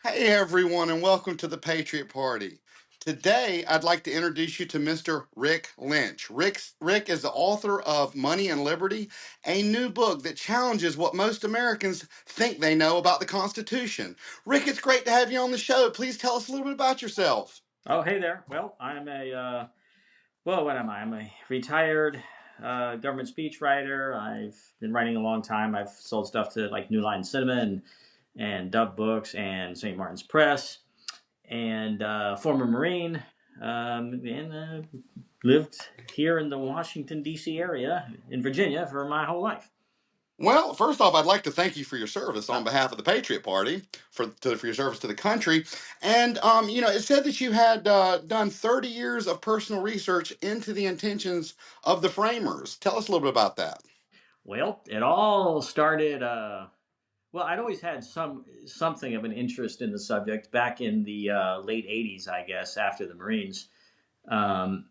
Hey everyone, and welcome to the Patriot Party. Today, I'd like to introduce you to Mr. Rick Lynch. Rick is the author of Money and Liberty, a new book that challenges what most Americans think they know about the Constitution. Rick, it's great to have you on the show. Please tell us a little bit about yourself. Oh, hey there. Well, what am I? I'm a retired government speechwriter. I've been writing a long time. I've sold stuff to like New Line Cinema and Dove Books and St. Martin's Press, and former Marine, and lived here in the Washington, D.C. area in Virginia for my whole life. Well, first off, I'd like to thank you for your service on Oh, behalf of the Patriot Party for your service to the country. And it said that you had done 30 years of personal research into the intentions of the framers. Tell us a little bit about that. well, it all started. Well, I'd always had something of an interest in the subject back in the late '80s, I guess, after the Marines. Um,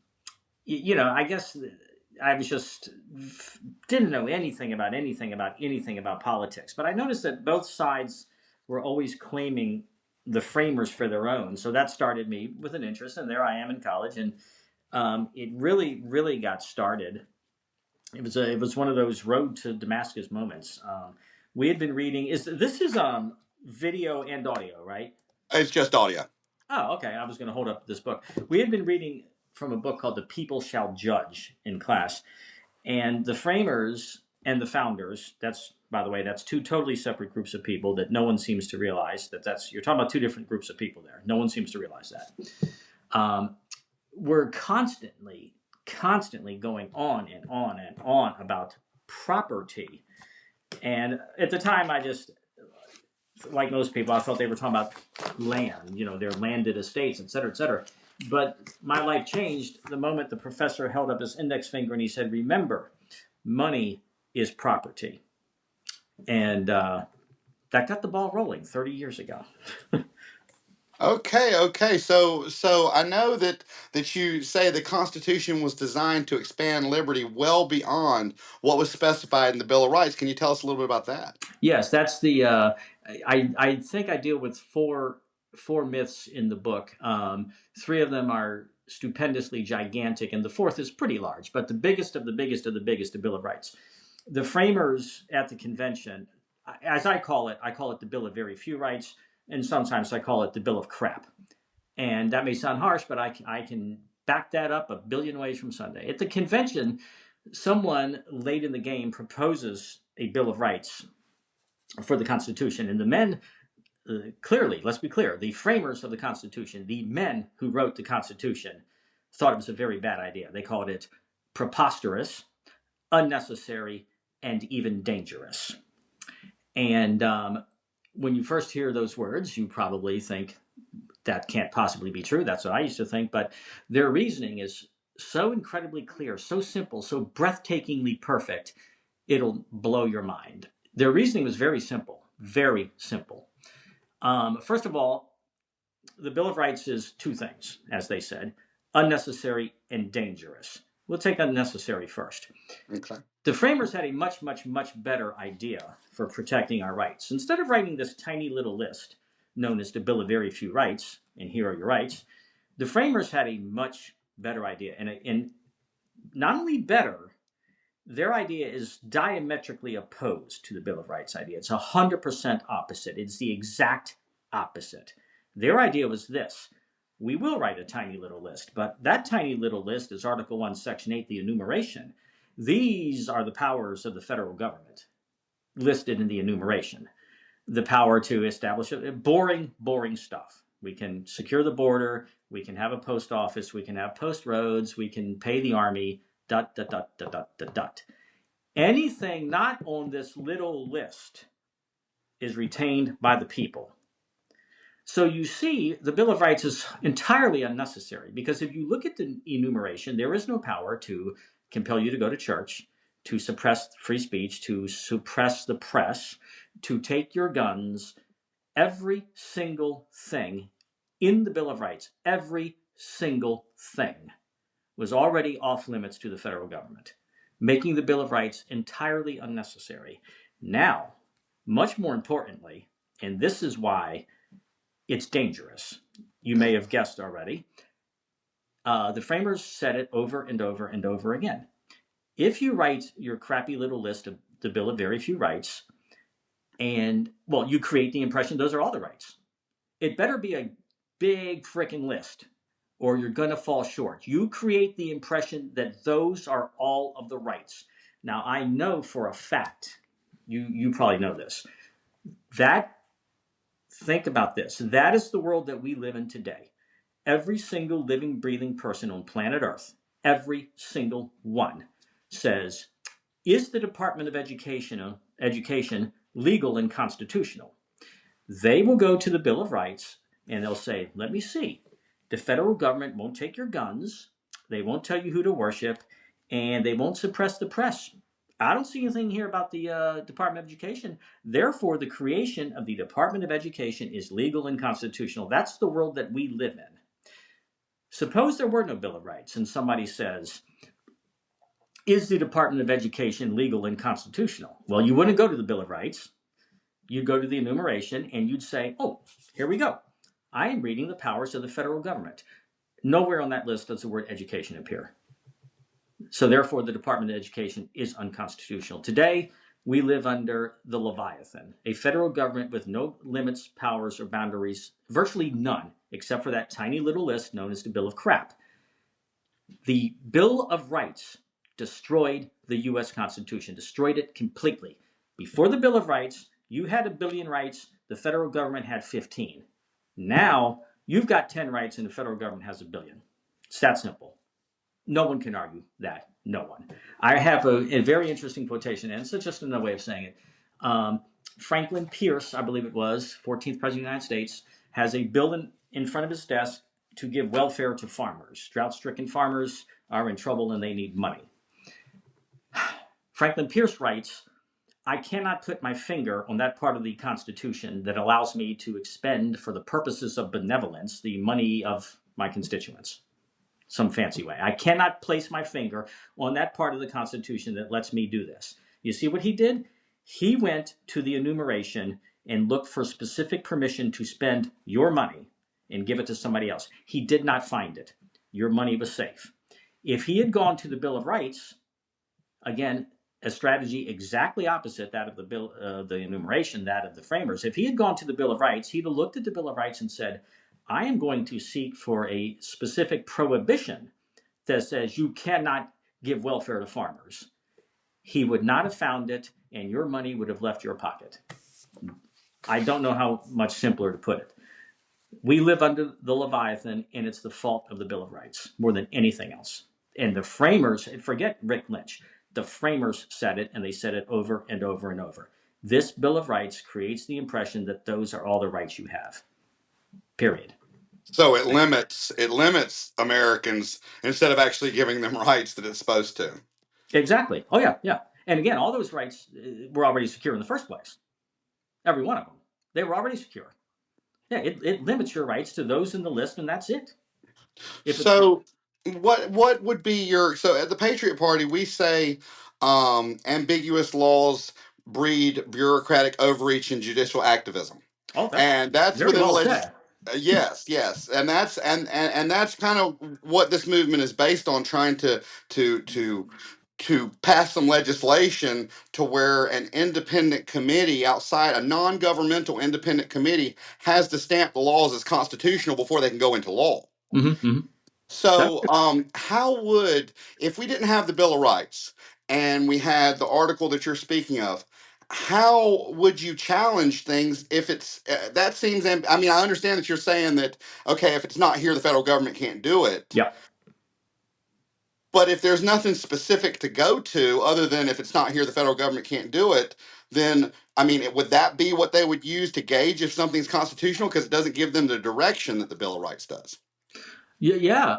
I guess I was just didn't know anything about politics. But I noticed that both sides were always claiming the framers for their own. So that started me with an interest, and there I am in college, and it really got started. It was one of those road to Damascus moments. We had been reading. Is video and audio, right? It's just audio. Oh, okay. I was going to hold up this book. We had been reading from a book called "The People Shall Judge" in class, and the framers and the founders. That's, by the way, that's two totally separate groups of people that no one seems to realize that's you're talking about two different groups of people there. No one seems to realize that. Um, we're constantly going on and on and on about property. And at the time, I just, like most people, I thought they were talking about land, their landed estates, et cetera, et cetera. But my life changed the moment the professor held up his index finger and he said, "Remember, money is property." And that got the ball rolling 30 years ago. Okay. So I know that you say the Constitution was designed to expand liberty well beyond what was specified in the Bill of Rights. Can you tell us a little bit about that? Yes, that's the. I think I deal with four myths in the book. Three of them are stupendously gigantic, and the fourth is pretty large. But the biggest of the biggest of the biggest, the Bill of Rights. The framers at the convention, as I call it the Bill of Very Few Rights, and sometimes I call it the Bill of Crap. And that may sound harsh, but I can back that up a billion ways from Sunday. At the convention, someone late in the game proposes a Bill of Rights for the Constitution. And the men, clearly, let's be clear, the framers of the Constitution, the men who wrote the Constitution, thought it was a very bad idea. They called it preposterous, unnecessary, and even dangerous. And when you first hear those words, you probably think that can't possibly be true. That's what I used to think. But their reasoning is so incredibly clear, so simple, so breathtakingly perfect, it'll blow your mind. Their reasoning was very simple, very simple. First of all, the Bill of Rights is two things, as they said: unnecessary and dangerous. We'll take unnecessary first. Okay. The framers had a much, much, much better idea for protecting our rights. Instead of writing this tiny little list known as the Bill of Very Few Rights, and here are your rights, the framers had a much better idea. And not only better, their idea is diametrically opposed to the Bill of Rights idea. It's 100% opposite. It's the exact opposite. Their idea was this: we will write a tiny little list, but that tiny little list is Article 1, Section 8, the enumeration. These are the powers of the federal government listed in the enumeration. The power to establish boring stuff. We can secure the border. We can have a post office. We can have post roads. We can pay the army. Dot, dot, dot, dot, dot, dot, dot. Anything not on this little list is retained by the people. So you see, the Bill of Rights is entirely unnecessary because if you look at the enumeration, there is no power to compel you to go to church, to suppress free speech, to suppress the press, to take your guns. Every single thing in the Bill of Rights, every single thing was already off limits to the federal government, making the Bill of Rights entirely unnecessary. Now, much more importantly, and this is why It's dangerous. You may have guessed already. The framers said it over and over and over again. If you write your crappy little list of the Bill of Very Few Rights, and, well, you create the impression those are all the rights. It better be a big freaking list, or you're going to fall short. You create the impression that those are all of the rights. Now, I know for a fact, you probably know this, that, think about this, that is the world that we live in today. Every single living, breathing person on planet Earth, every single one, says, is the Department of Education legal and constitutional? They will go to the Bill of Rights and they'll say, let me see. The federal government won't take your guns. They won't tell you who to worship. And they won't suppress the press. I don't see anything here about the Department of Education. Therefore, the creation of the Department of Education is legal and constitutional. That's the world that we live in. Suppose there were no Bill of Rights and somebody says, is the Department of Education legal and constitutional? Well, you wouldn't go to the Bill of Rights. You'd go to the enumeration and you'd say, oh, here we go. I am reading the powers of the federal government. Nowhere on that list does the word education appear. So therefore, the Department of Education is unconstitutional. Today, we live under the Leviathan, a federal government with no limits, powers, or boundaries, virtually none, except for that tiny little list known as the Bill of Crap. The Bill of Rights destroyed the U.S. Constitution, destroyed it completely. Before the Bill of Rights, you had 1 billion rights, the federal government had 15. Now, you've got 10 rights and the federal government has 1 billion. It's that simple. No one can argue that. No one. I have a very interesting quotation, and it's just another way of saying it. Franklin Pierce, I believe it was, 14th President of the United States, has a bill in front of his desk to give welfare to farmers. Drought-stricken farmers are in trouble and they need money. Franklin Pierce writes, I cannot put my finger on that part of the Constitution that allows me to expend for the purposes of benevolence the money of my constituents. Some fancy way. I cannot place my finger on that part of the Constitution that lets me do this. You see what he did? He went to the enumeration and looked for specific permission to spend your money and give it to somebody else. He did not find it. Your money was safe. If he had gone to the Bill of Rights, again, a strategy exactly opposite that of the bill, the enumeration, that of the framers. If he had gone to the Bill of Rights, he'd have looked at the Bill of Rights and said, I am going to seek for a specific prohibition that says you cannot give welfare to farmers. He would not have found it, and your money would have left your pocket. I don't know how much simpler to put it. We live under the Leviathan, and it's the fault of the Bill of Rights more than anything else. And the framers, forget Rick Lynch, the framers said it, and they said it over and over and over. This Bill of Rights creates the impression that those are all the rights you have. Period. So it limits Americans instead of actually giving them rights that it's supposed to. Exactly. Oh, yeah, yeah. And again, all those rights were already secure in the first place. Every one of them. They were already secure. Yeah, it limits your rights to those in the list, and that's it. If it's So what would be your so at the Patriot Party we say ambiguous laws breed bureaucratic overreach and judicial activism. oh, that's And that's very within the well said. yes, yes, and that's kind of what this movement is based on, trying to to to pass some legislation to where an independent committee outside a non-governmental independent committee has to stamp the laws as constitutional before they can go into law. Mm-hmm, mm-hmm. So, how would, if we didn't have the Bill of Rights and we had the article that you're speaking of, how would you challenge things if it's that seems, I mean, I understand that you're saying that, okay, if it's not here, the federal government can't do it. Yeah. But if there's nothing specific to go to other than if it's not here, the federal government can't do it, then, I mean, would that be what they would use to gauge if something's constitutional? Because it doesn't give them the direction that the Bill of Rights does. Yeah, yeah.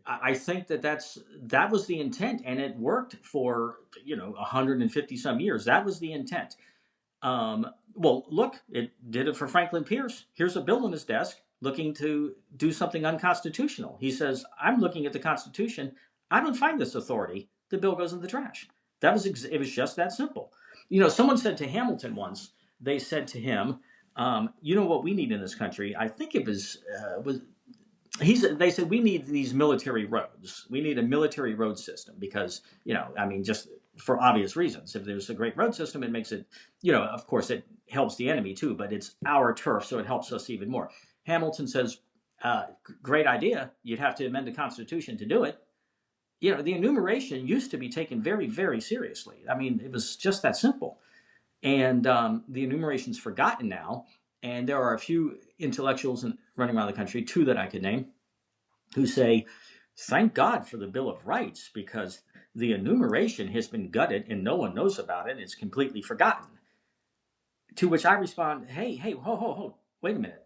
I think that was the intent, and it worked for 150 some years. That was the intent. Well, look, it did it for Franklin Pierce. Here's a bill on his desk looking to do something unconstitutional. He says, "I'm looking at the Constitution. I don't find this authority." The bill goes in the trash. It was just that simple. Someone said to Hamilton once. They said to him, You know what we need in this country? I think it was they said we need these military roads. We need a military road system because, I mean, just for obvious reasons. If there's a great road system, it makes it, of course, it helps the enemy too, but it's our turf, so it helps us even more. Hamilton says, great idea. You'd have to amend the Constitution to do it. The enumeration used to be taken very, very seriously. I mean, it was just that simple. And the enumeration's forgotten now. And there are a few intellectuals running around the country, two that I could name, who say, thank God for the Bill of Rights, because the enumeration has been gutted and no one knows about it. It's completely forgotten. To which I respond, hey, ho, wait a minute.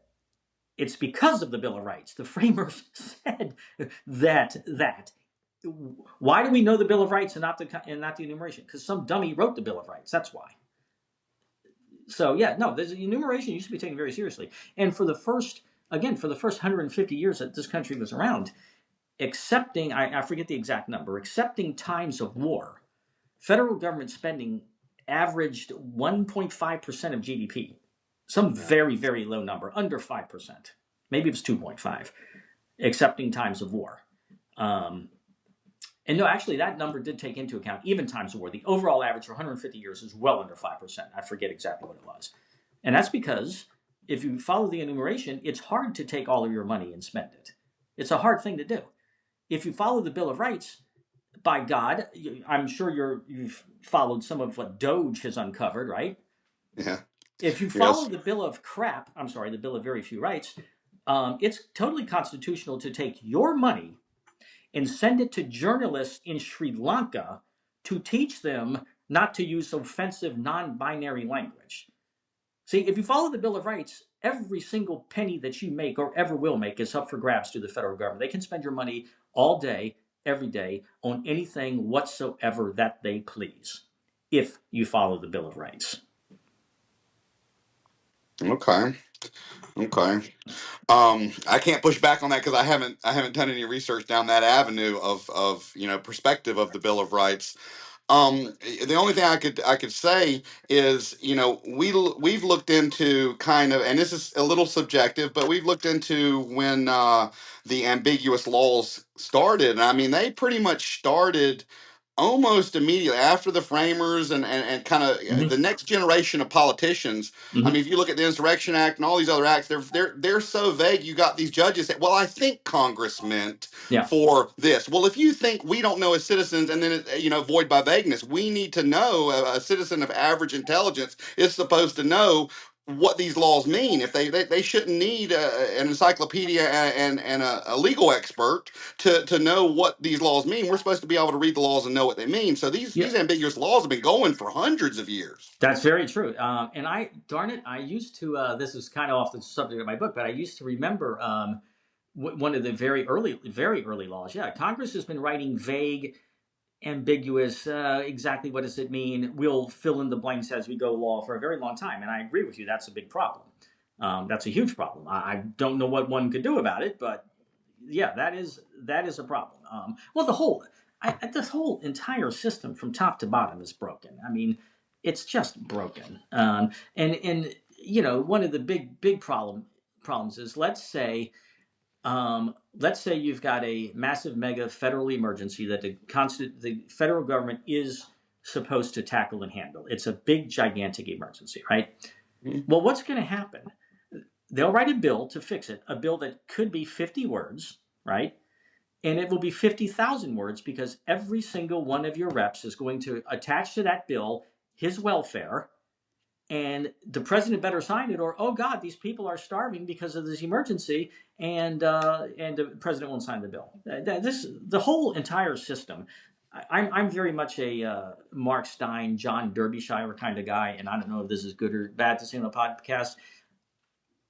It's because of the Bill of Rights. The framers said that. Why do we know the Bill of Rights and not the enumeration? Because some dummy wrote the Bill of Rights. That's why. So yeah, no, the enumeration used to be taken very seriously. And for the first 150 years that this country was around, excepting, I forget the exact number, excepting times of war, federal government spending averaged 1.5% of GDP. Some very, very low number, under 5%. Maybe it was 2.5, excepting times of war. And no, actually, that number did take into account even times of war. The overall average for 150 years is well under 5%. I forget exactly what it was. And that's because if you follow the enumeration, it's hard to take all of your money and spend it. It's a hard thing to do. If you follow the Bill of Rights, by God, I'm sure you've followed some of what Doge has uncovered, right? Yeah. If you follow Yes. the Bill of Crap, the Bill of Very Few Rights, it's totally constitutional to take your money and send it to journalists in Sri Lanka to teach them not to use offensive non-binary language. See, if you follow the Bill of Rights, every single penny that you make or ever will make is up for grabs to the federal government. They can spend your money all day, every day, on anything whatsoever that they please, if you follow the Bill of Rights. Okay. I can't push back on that because I haven't done any research down that avenue of perspective of the Bill of Rights. The only thing I could say is, we've looked into kind of, and this is a little subjective, but we've looked into when the ambiguous laws started. And I mean, they pretty much started almost immediately after the framers and kind of the next generation of politicians. I Mm-hmm. mean, if you look at the Insurrection Act and all these other acts, they're so vague. You got these judges that, well, I think Congress meant Yeah. for this. Well, if you think we don't know as citizens, and then void by vagueness, we need to know. A citizen of average intelligence is supposed to know what these laws mean. If they shouldn't need an encyclopedia and a legal expert to know what these laws mean. We're supposed to be able to read the laws and know what they mean. So Yeah. these ambiguous laws have been going for hundreds of years. That's very true. And darn it, I used to, this is kind of off the subject of my book, but I used to remember one of the very early laws. Yeah, Congress has been writing vague, ambiguous, exactly what does it mean? We'll fill in the blanks as we go law for a very long time. And I agree with you, that's a big problem. That's a huge problem. I don't know what one could do about it, but yeah, that is a problem. Well, this whole entire system from top to bottom is broken. I mean, it's just broken. And one of the big problems is let's say you've got a massive mega federal emergency that the federal government is supposed to tackle and handle. It's a big gigantic emergency, right? Mhm. Well, what's going to happen? They'll write a bill to fix it, a bill that could be 50 words, right? And it will be 50,000 words because every single one of your reps is going to attach to that bill his welfare, and the president better sign it, or oh God, these people are starving because of this emergency, and the president won't sign the bill. The whole entire system. I'm very much a Mark Stein, John Derbyshire kind of guy, and I don't know if this is good or bad to say on a podcast.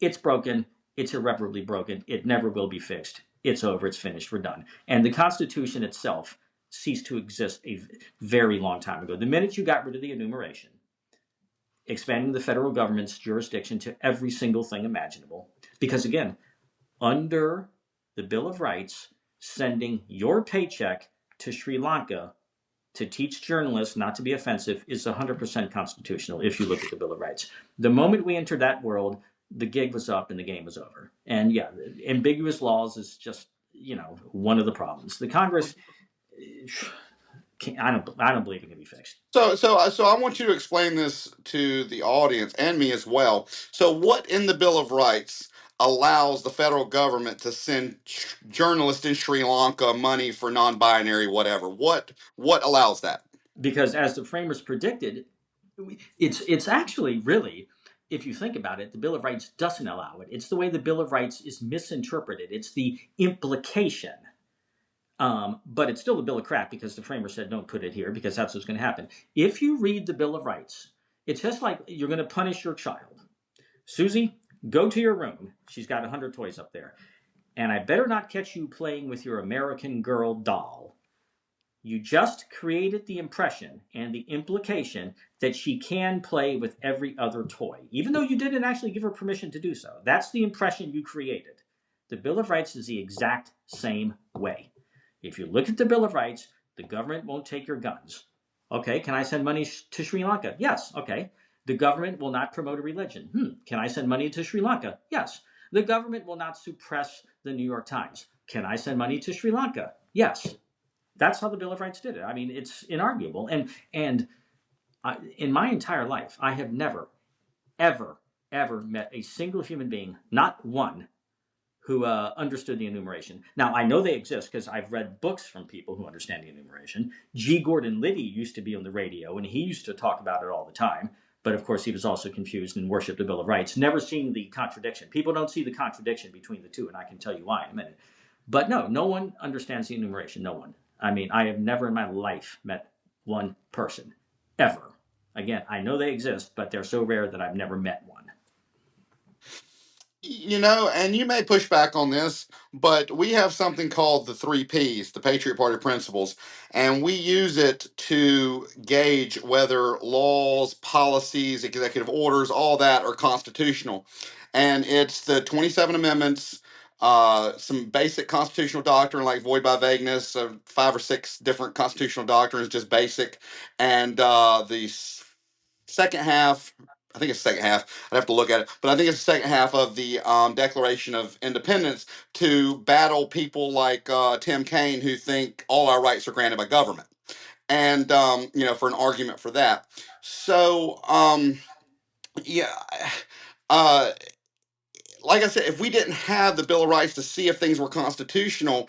It's broken. It's irreparably broken. It never will be fixed. It's over. It's finished. We're done. And the Constitution itself ceased to exist a very long time ago. The minute you got rid of the enumeration, expanding the federal government's jurisdiction to every single thing imaginable, because again, under the Bill of Rights, sending your paycheck to Sri Lanka to teach journalists not to be offensive is 100% constitutional if you look at the Bill of Rights. The moment we enter that world, the gig was up and the game was over. And yeah, ambiguous laws is just, one of the problems. The Congress, I don't believe it can be fixed. So I want you to explain this to the audience and me as well. So, what in the Bill of Rights allows the federal government to send journalists in Sri Lanka money for non-binary whatever? What allows that? Because as the framers predicted, it's actually really, if you think about it, the Bill of Rights doesn't allow it. It's the way the Bill of Rights is misinterpreted. It's the implication. But it's still the Bill of Crap because the framers said don't put it here because that's what's going to happen. If you read the Bill of Rights, it's just like you're going to punish your child. Susie, go to your room. She's got 100 toys up there. And I better not catch you playing with your American Girl doll. You just created the impression and the implication that she can play with every other toy, even though you didn't actually give her permission to do so. That's the impression you created. The Bill of Rights is the exact same way. If you look at the Bill of Rights, the government won't take your guns. Okay, can I send money to Sri Lanka? Yes, okay. The government will not promote a religion. Can I send money to Sri Lanka? Yes. The government will not suppress the New York Times. Can I send money to Sri Lanka? Yes. That's how the Bill of Rights did it. I mean, it's inarguable. And in my entire life, I have never, ever, ever met a single human being, not one, who understood the enumeration. Now, I know they exist because I've read books from people who understand the enumeration. G. Gordon Liddy used to be on the radio, and he used to talk about it all the time. But of course, he was also confused and worshipped the Bill of Rights, never seeing the contradiction. People don't see the contradiction between the two, and I can tell you why in a minute. But no one understands the enumeration. No one. I mean, I have never in my life met one person, ever. Again, I know they exist, but they're so rare that I've never met one. And you may push back on this, but we have something called the three Ps, the Patriot Party principles, and we use it to gauge whether laws, policies, executive orders, all that are constitutional. And it's the 27 amendments, some basic constitutional doctrine like void by vagueness, 5 or 6 different constitutional doctrines, just basic, and the second half. I think it's the second half. I'd have to look at it, but I think it's the second half of the Declaration of Independence to battle people like Tim Kaine who think all our rights are granted by government, and for an argument for that. So yeah, uh, like I said, if we didn't have the Bill of Rights to see if things were constitutional,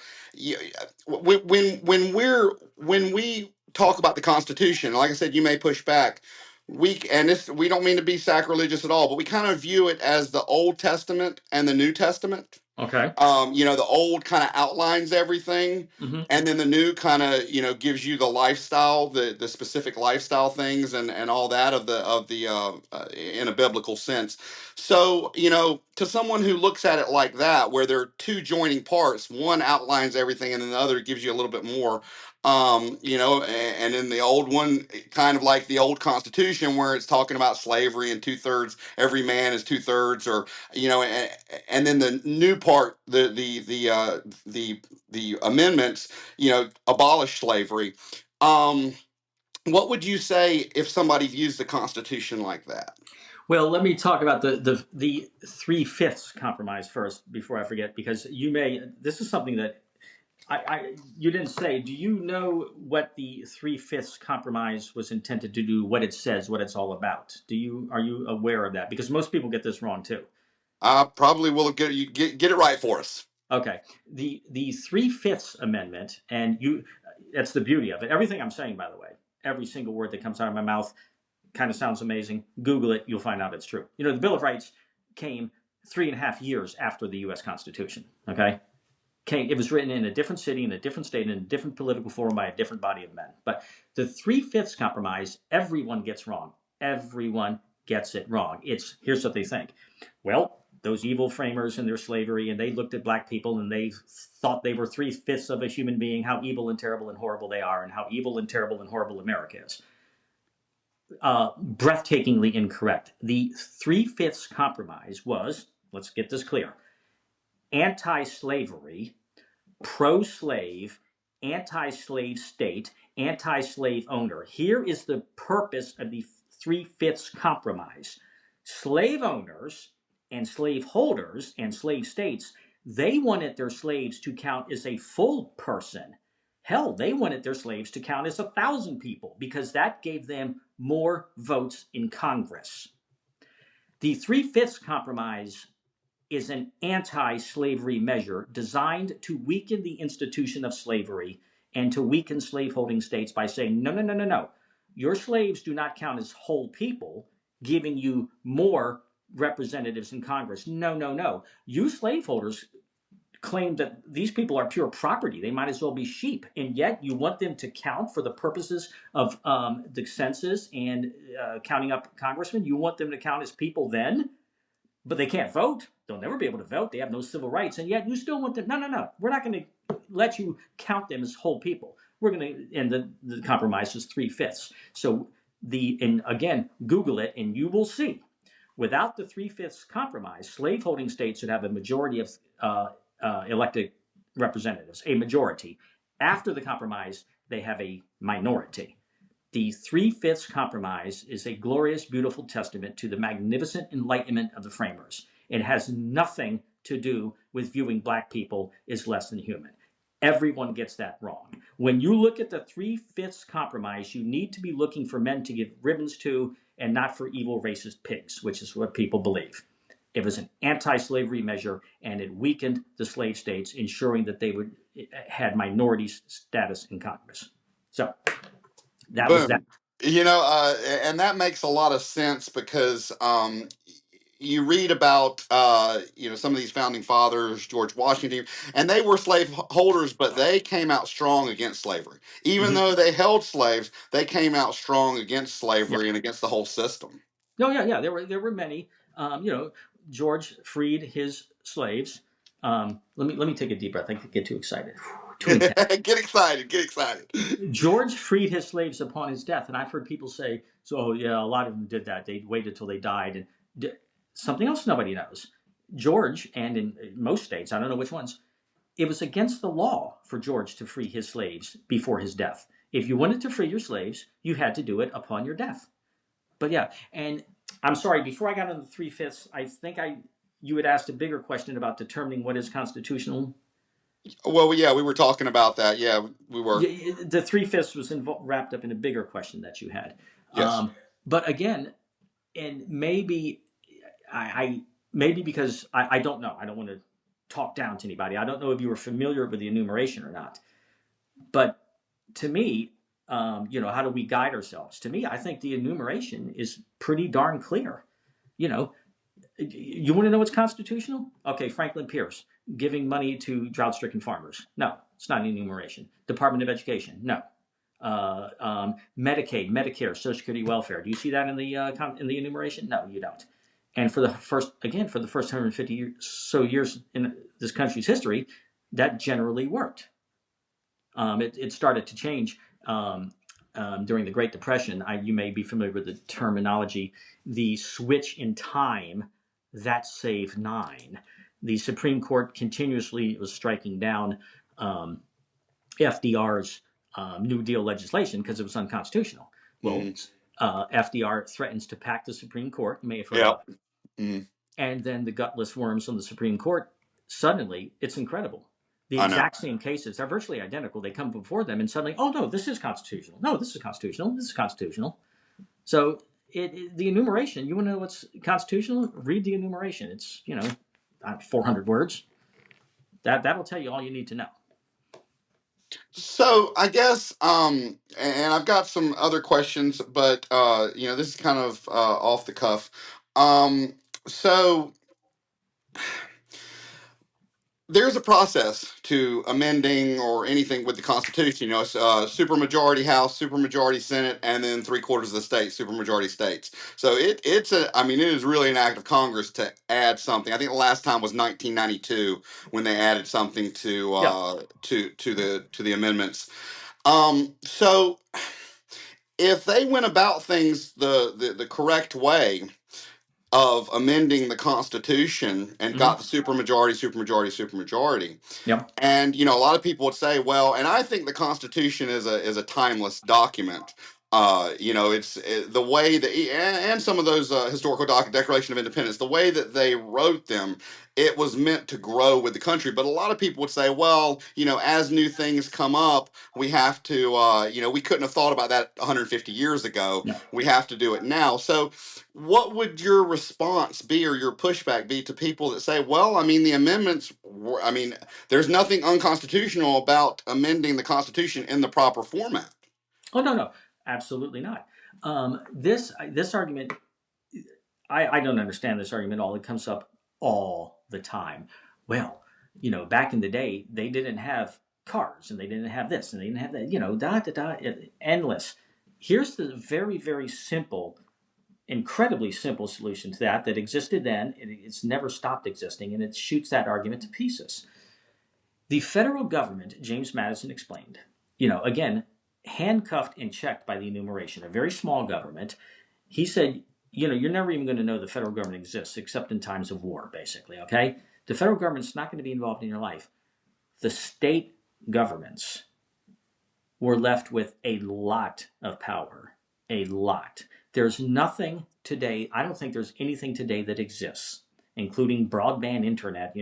when we talk about the Constitution, like I said, you may push back. We don't mean to be sacrilegious at all, but we kind of view it as the Old Testament and the New Testament. Okay. The old kind of outlines everything, and then the new kind of gives you the lifestyle, the specific lifestyle things, and all that of the in a biblical sense. So to someone who looks at it like that, where there are two joining parts, one outlines everything, and then the other gives you a little bit more. And in the old one, kind of like the old Constitution, where it's talking about slavery and 2/3, every man is 2/3, or and then the new part, the amendments, abolish slavery. What would you say if somebody views the Constitution like that? Well, let me talk about the 3/5 compromise first before I forget, because this is something that you didn't say. Do you know what the 3/5 compromise was intended to do? What it says, what it's all about? Are you aware of that? Because most people get this wrong too. I probably will get it right for us. Okay, the 3/5 amendment, and that's the beauty of it. Everything I'm saying, by the way, every single word that comes out of my mouth kind of sounds amazing. Google it, you'll find out it's true. The Bill of Rights came 3.5 years after the U.S. Constitution. Okay, it was written in a different city, in a different state, in a different political forum by a different body of men. But the 3/5 compromise, everyone gets wrong. Everyone gets it wrong. Here's what they think. Well, those evil framers and their slavery, and they looked at black people and they thought they were 3/5 of a human being, how evil and terrible and horrible they are, and how evil and terrible and horrible America is. Breathtakingly incorrect. The 3/5 compromise was, let's get this clear, anti-slavery, pro-slave, anti-slave state, anti-slave owner. Here is the purpose of the 3/5 compromise. Slave owners and slaveholders and slave states, they wanted their slaves to count as a full person. Hell, they wanted their slaves to count as 1,000 people because that gave them more votes in Congress. The Three-Fifths Compromise is an anti slavery measure designed to weaken the institution of slavery and to weaken slaveholding states by saying, no, no, no, no, no. Your slaves do not count as whole people, giving you more representatives in Congress. No, no, no. You slaveholders claim that these people are pure property. They might as well be sheep. And yet you want them to count for the purposes of the census and counting up congressmen. You want them to count as people then? But they can't vote. They'll never be able to vote. They have no civil rights. And yet you still want them. No, no, no. We're not going to let you count them as whole people. We're going to, and the compromise is 3/5. So and again, Google it and you will see. Without the 3/5 compromise, slaveholding states should have a majority of elected representatives, a majority. After the compromise, they have a minority. The Three-Fifths Compromise is a glorious, beautiful testament to the magnificent enlightenment of the framers. It has nothing to do with viewing black people as less than human. Everyone gets that wrong. When you look at the Three-Fifths Compromise, you need to be looking for men to give ribbons to and not for evil racist pigs, which is what people believe. It was an anti-slavery measure, and it weakened the slave states, ensuring that they had minority status in Congress. So that was that. Boom. And that makes a lot of sense because you read about some of these founding fathers, George Washington, and they were slave holders, but they came out strong against slavery. Even Mm-hmm. though they held slaves, they came out strong against Yeah. slavery and against the whole system. No, yeah, yeah. There were many. George freed his slaves. Let me take a deep breath. I could get too excited. Too intense. Get excited! Get excited! George freed his slaves upon his death, and I've heard people say, "So yeah, a lot of them did that. They waited till they died." And something else nobody knows. George, and in most states, I don't know which ones, it was against the law for George to free his slaves before his death. If you wanted to free your slaves, you had to do it upon your death. But yeah, and I'm sorry, before I got into the 3/5, I think you had asked a bigger question about determining what is constitutional. Well, yeah, we were talking about that. Yeah, we were. The 3/5 was wrapped up in a bigger question that you had. Yes. But again, and maybe maybe because I don't know. I don't want to talk down to anybody. I don't know if you were familiar with the enumeration or not. But to me, how do we guide ourselves? To me, I think the enumeration is pretty darn clear. You know, you want to know what's constitutional? Okay, Franklin Pierce giving money to drought-stricken farmers. No, it's not an enumeration. Department of Education. No. Medicaid, Medicare, Social Security, welfare. Do you see that in the enumeration? No, you don't. And for the first 150 so years in this country's history, that generally worked. It started to change during the Great Depression. You may be familiar with the terminology, the switch in time that saved nine. The Supreme Court continuously was striking down FDR's New Deal legislation because it was unconstitutional. Well, FDR threatens to pack the Supreme Court. You may have heard about it. Mm. And then the gutless worms on the Supreme Court, suddenly, it's incredible. The I know. exact same cases, they're virtually identical. They come before them and suddenly, oh no, this is constitutional. No, this is constitutional. This is constitutional. So the enumeration, you want to know what's constitutional? Read the enumeration. It's, 400 words. That'll tell you all you need to know. So I guess, and I've got some other questions, but this is kind of off the cuff. So there's a process to amending or anything with the Constitution. It's supermajority House, supermajority Senate, and then 3/4 of the states, supermajority states. So it is really an act of Congress to add something. I think the last time was 1992 when they added something to the amendments. So if they went about things the correct way of amending the Constitution and got the supermajority. Yep. And a lot of people would say, well, and I think the Constitution is a timeless document. The way that and some of those historical Declaration of Independence, the way that they wrote them, it was meant to grow with the country. But a lot of people would say, well, as new things come up, we have to, we couldn't have thought about that 150 years ago. No. We have to do it now. So, what would your response be, or your pushback be to people that say, well, I mean, the amendments, there's nothing unconstitutional about amending the Constitution in the proper format? Oh, no, absolutely not. This argument, I don't understand this argument at all. It comes up all the time. Well, back in the day, they didn't have cars, and they didn't have this, and they didn't have that. Endless. Here's the very, very simple, incredibly simple solution to that existed then. It's never stopped existing, and it shoots that argument to pieces. The federal government, James Madison explained, again, handcuffed and checked by the enumeration, a very small government. He said, you're never even going to know the federal government exists except in times of war, basically, okay? The federal government's not going to be involved in your life. The state governments were left with a lot of power, a lot. There's nothing today, I don't think there's anything today that exists, including broadband internet,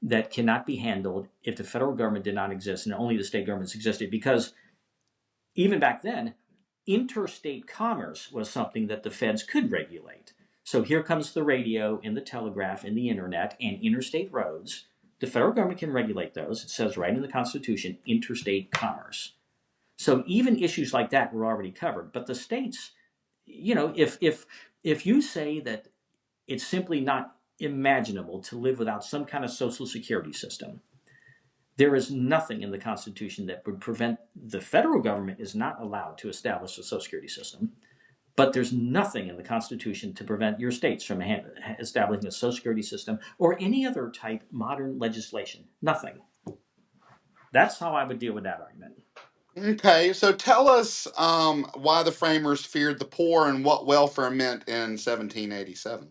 that cannot be handled if the federal government did not exist and only the state governments existed. Because even back then, interstate commerce was something that the feds could regulate. So here comes the radio and the telegraph and the internet and interstate roads. The federal government can regulate those. It says right in the Constitution, interstate commerce. So even issues like that were already covered. But the states, if you say that it's simply not imaginable to live without some kind of social security system, there is nothing in the Constitution that would prevent the federal government is not allowed to establish a social security system, but there's nothing in the Constitution to prevent your states from establishing a social security system or any other type modern legislation. Nothing. That's how I would deal with that argument. Okay, so tell us why the framers feared the poor and what welfare meant in 1787.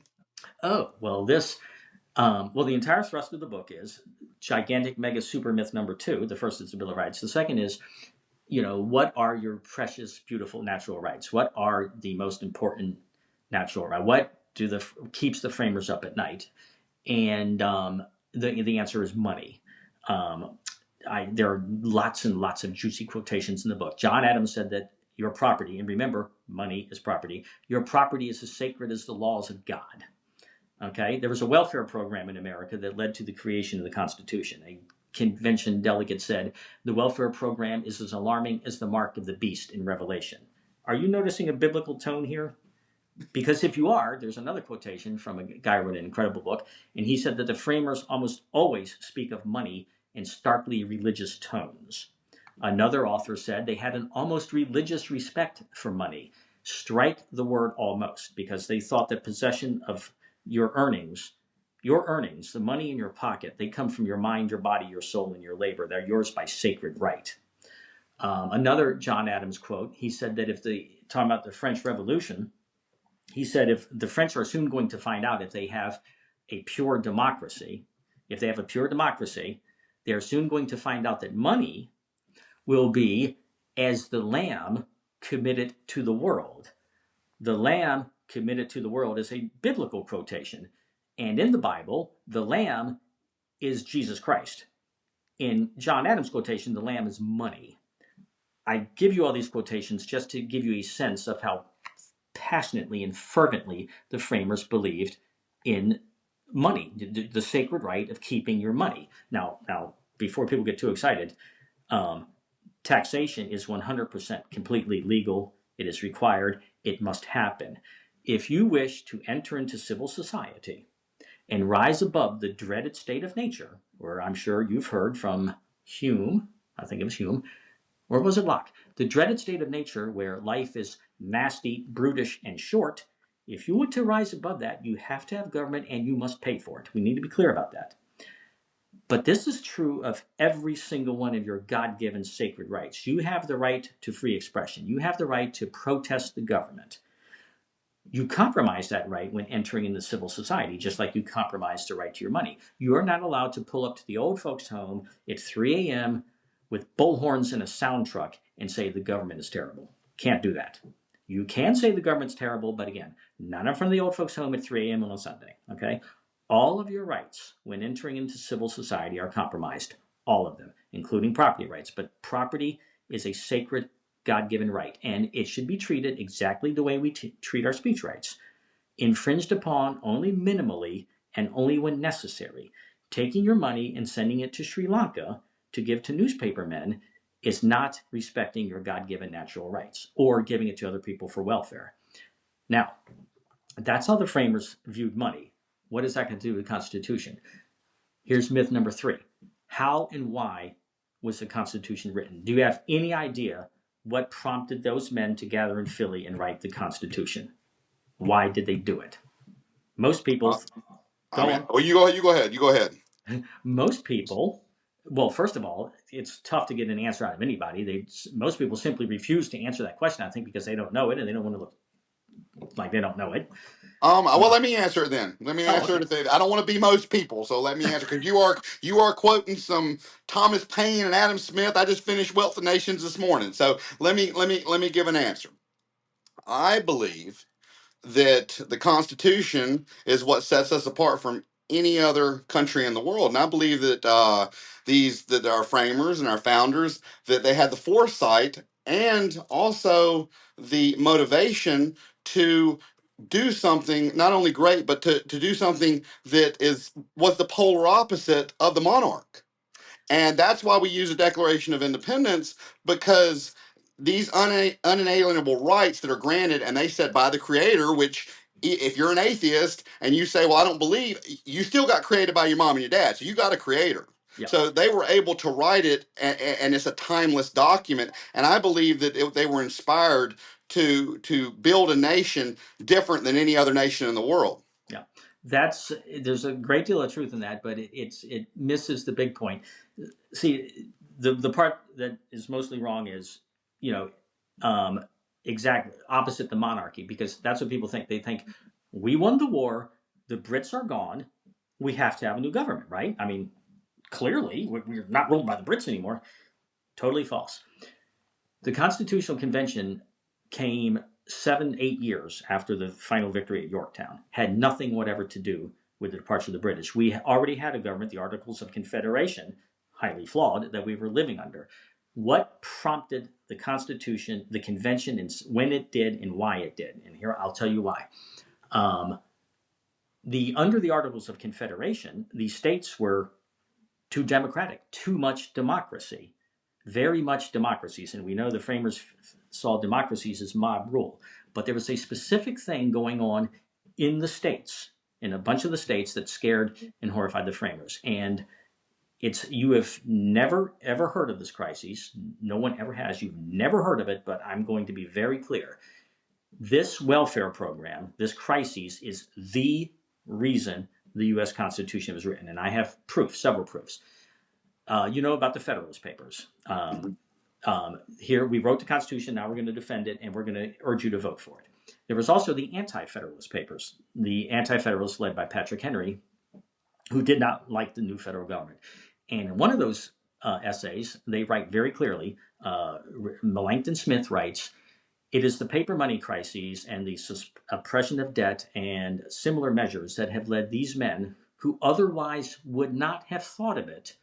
Oh, well, the entire thrust of the book is gigantic mega super myth number 2. The first is the Bill of Rights. The second is, what are your precious, beautiful natural rights? What are the most important natural rights? What keeps the framers up at night? And the answer is money. There are lots and lots of juicy quotations in the book. John Adams said that your property, and remember, money is property, your property is as sacred as the laws of God. Okay, there was a welfare program in America that led to the creation of the Constitution. A convention delegate said, the welfare program is as alarming as the mark of the beast in Revelation. Are you noticing a biblical tone here? Because if you are, there's another quotation from a guy who wrote an incredible book, and he said that the framers almost always speak of money in starkly religious tones. Another author said they had an almost religious respect for money. Strike the word almost, because they thought that possession of your earnings, the money in your pocket, they come from your mind, your body, your soul, and your labor. They're yours by sacred right. Another John Adams quote, he said that talking about the French Revolution, he said if the French are soon going to find out if they have a pure democracy, they're soon going to find out that money will be as the lamb committed to the world. The lamb committed to the world is a biblical quotation. And in the Bible, the lamb is Jesus Christ. In John Adams' quotation, the lamb is money. I give you all these quotations just to give you a sense of how passionately and fervently the framers believed in money, the sacred right of keeping your money. Now, before people get too excited, taxation is 100% completely legal. It is required. It must happen. If you wish to enter into civil society and rise above the dreaded state of nature, where I'm sure you've heard from Hume, I think it was Hume, or was it Locke? The dreaded state of nature where life is nasty, brutish, and short. If you want to rise above that, you have to have government and you must pay for it. We need to be clear about that. But this is true of every single one of your God-given sacred rights. You have the right to free expression. You have the right to protest the government. You compromise that right when entering into civil society, just like you compromise the right to your money. You are not allowed to pull up to the old folks' home at 3 a.m. with bullhorns and a sound truck and say the government is terrible. Can't do that. You can say the government's terrible, but again, none from the old folks home at 3 a.m. on a Sunday. Okay? All of your rights when entering into civil society are compromised. All of them, including property rights. But property is a sacred God-given right, and it should be treated exactly the way we treat our speech rights. Infringed upon only minimally and only when necessary. Taking your money and sending it to Sri Lanka to give to newspapermen is not respecting your God-given natural rights or giving it to other people for welfare. Now, that's how the framers viewed money. What is that going to do with the Constitution? Here's myth number 3. How and why was the Constitution written? Do you have any idea what prompted those men to gather in Philly and write the Constitution? Why did they do it? Most people I mean, well, you go ahead. You go ahead. Most people, well, first of all, it's tough to get an answer out of anybody. Most people simply refuse to answer that question, I think, because they don't know it and they don't want to look like they don't know it. Well, let me answer it then. Let me answer okay. it. I don't want to be most people, so let me answer because you are quoting some Thomas Paine and Adam Smith. I just finished Wealth of Nations this morning, so let me give an answer. I believe that the Constitution is what sets us apart from any other country in the world, and I believe that that our framers and our founders that they had the foresight and also the motivation to do something not only great, but to do something that was the polar opposite of the monarch. And that's why we use the Declaration of Independence, because these unalienable rights that are granted, and they said by the Creator, which if you're an atheist and you say, well, I don't believe, you still got created by your mom and your dad. So you got a creator. Yeah. So they were able to write it, and it's a timeless document. And I believe that they were inspired to build a nation different than any other nation in the world. Yeah. There's a great deal of truth in that, but it misses the big point. See, the part that is mostly wrong is, exactly opposite the monarchy, because that's what people think. They think we won the war, the Brits are gone, we have to have a new government, right? I mean, clearly we're not ruled by the Brits anymore. Totally false. The Constitutional Convention came 7-8 years after the final victory at Yorktown. Had nothing whatever to do with the departure of the British. We already had a government, the Articles of Confederation, highly flawed, that we were living under. What prompted the Constitution, the Convention, and when it did and why it did? And here I'll tell you why. Under the Articles of Confederation, the states were too democratic, too much democracy, very much democracies. And we know the framers saw democracies as mob rule. But there was a specific thing going on in the states, in a bunch of the states, that scared and horrified the framers. And you have never, ever heard of this crisis. No one ever has. You've never heard of it, but I'm going to be very clear. This welfare program, this crisis, is the reason the U.S. Constitution was written. And I have proof, several proofs. You know about the Federalist Papers. Here, we wrote the Constitution, now we're going to defend it, and we're going to urge you to vote for it. There was also the Anti-Federalist Papers, the Anti-Federalists led by Patrick Henry, who did not like the new federal government. And in one of those essays, they write very clearly, Melancton Smith writes, it is the paper money crises and the oppression of debt and similar measures that have led these men, who otherwise would not have thought of it,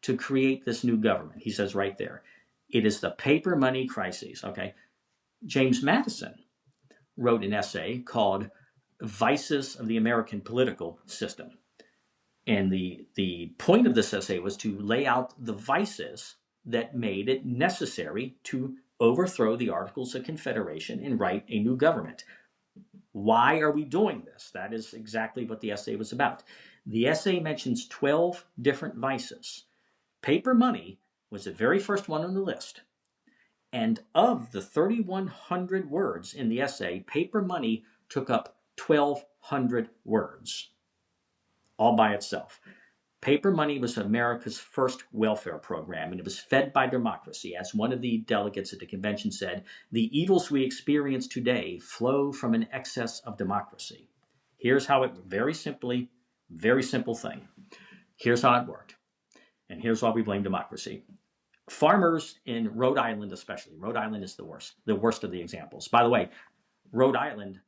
to create this new government. He says right there, it is the paper money crises. Okay. James Madison wrote an essay called Vices of the American Political System. And the point of this essay was to lay out the vices that made it necessary to overthrow the Articles of Confederation and write a new government. Why are we doing this? That is exactly what the essay was about. The essay mentions 12 different vices. Paper money was the very first one on the list. And of the 3,100 words in the essay, paper money took up 1,200 words, all by itself. Paper money was America's first welfare program, and it was fed by democracy. As one of the delegates at the convention said, the evils we experience today flow from an excess of democracy. Here's how it, very simply, very simple thing. Here's how it worked. And here's why we blame democracy. Farmers in Rhode Island, especially, Rhode Island is the worst of the examples. By the way, Rhode Island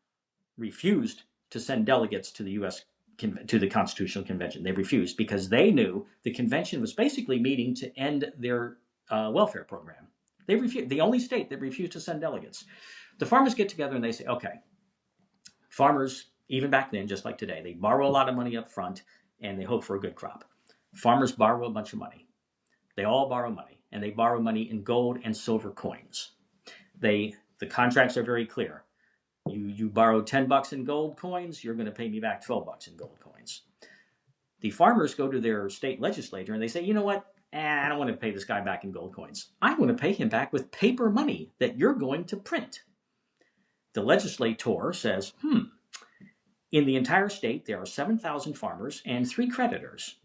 refused to send delegates to the U.S. to the Constitutional Convention. They refused because they knew the convention was basically meeting to end their welfare program. They refused. The only state that refused to send delegates. The farmers get together and they say, okay, farmers, even back then, just like today, they borrow a lot of money up front and they hope for a good crop. Farmers borrow a bunch of money. They all borrow money, and they borrow money in gold and silver coins. The contracts are very clear. You borrow $10 in gold coins, you're going to pay me back $12 in gold coins. The farmers go to their state legislature and they say, you know what? I don't want to pay this guy back in gold coins. I want to pay him back with paper money that you're going to print. The legislator says, in the entire state, there are 7,000 farmers and 3 creditors.